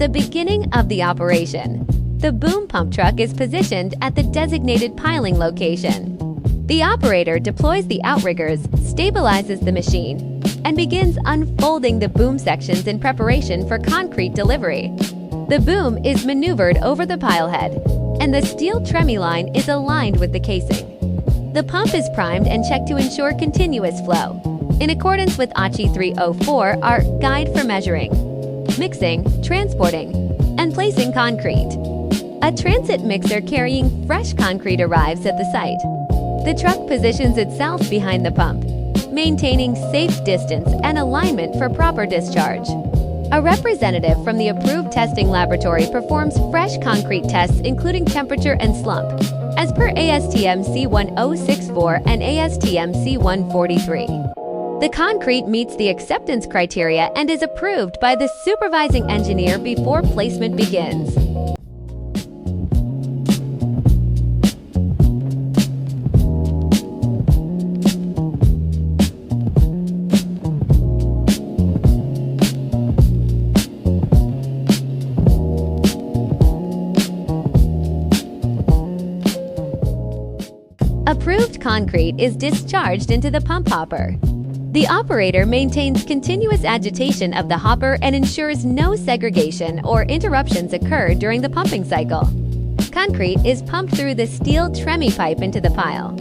the beginning of the operation, the boom pump truck is positioned at the designated piling location. The operator deploys the outriggers, stabilizes the machine, and begins unfolding the boom sections in preparation for concrete delivery. The boom is maneuvered over the pile head, and the steel Tremie line is aligned with the casing. The pump is primed and checked to ensure continuous flow, in accordance with ASTM 304, our guide for measuring, mixing, transporting, and placing concrete. A transit mixer carrying fresh concrete arrives at the site. The truck positions itself behind the pump, maintaining safe distance and alignment for proper discharge. A representative from the approved testing laboratory performs fresh concrete tests including temperature and slump, as per ASTM C1064 and ASTM C143. The concrete meets the acceptance criteria and is approved by the supervising engineer before placement begins. Approved concrete is discharged into the pump hopper. The operator maintains continuous agitation of the hopper and ensures no segregation or interruptions occur during the pumping cycle. Concrete is pumped through the steel Tremie pipe into the pile.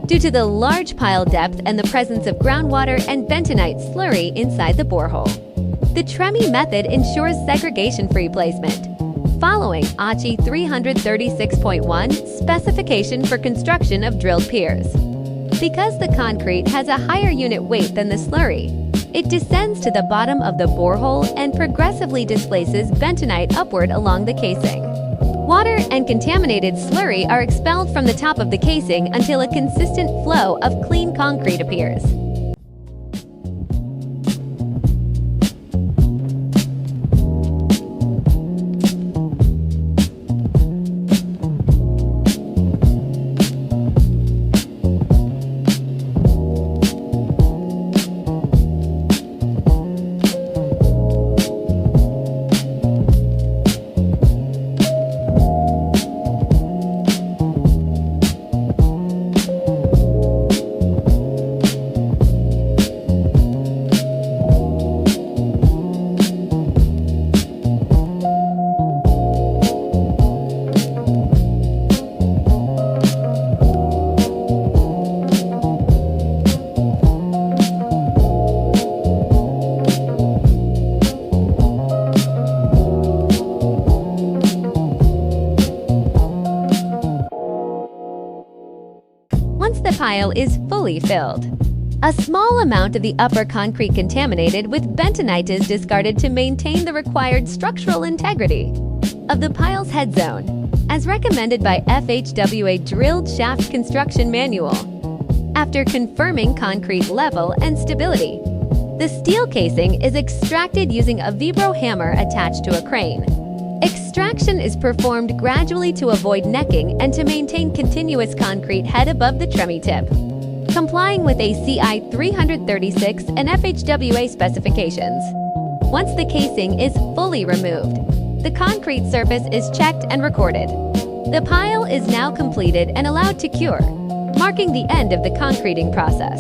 Due to the large pile depth and the presence of groundwater and bentonite slurry inside the borehole, the Tremie method ensures segregation-free placement, following ASTM 336.1 specification for construction of drilled piers. Because the concrete has a higher unit weight than the slurry, it descends to the bottom of the borehole and progressively displaces bentonite upward along the casing. Water and contaminated slurry are expelled from the top of the casing until a consistent flow of clean concrete appears. Once the pile is fully filled, a small amount of the upper concrete contaminated with bentonite is discarded to maintain the required structural integrity of the pile's head zone, as recommended by FHWA Drilled Shaft Construction Manual. After confirming concrete level and stability, the steel casing is extracted using a Vibro-hammer attached to a crane. Extraction is performed gradually to avoid necking and to maintain continuous concrete head above the Tremie tip, complying with ACI 336 and FHWA specifications. Once the casing is fully removed, the concrete surface is checked and recorded. The pile is now completed and allowed to cure, marking the end of the concreting process.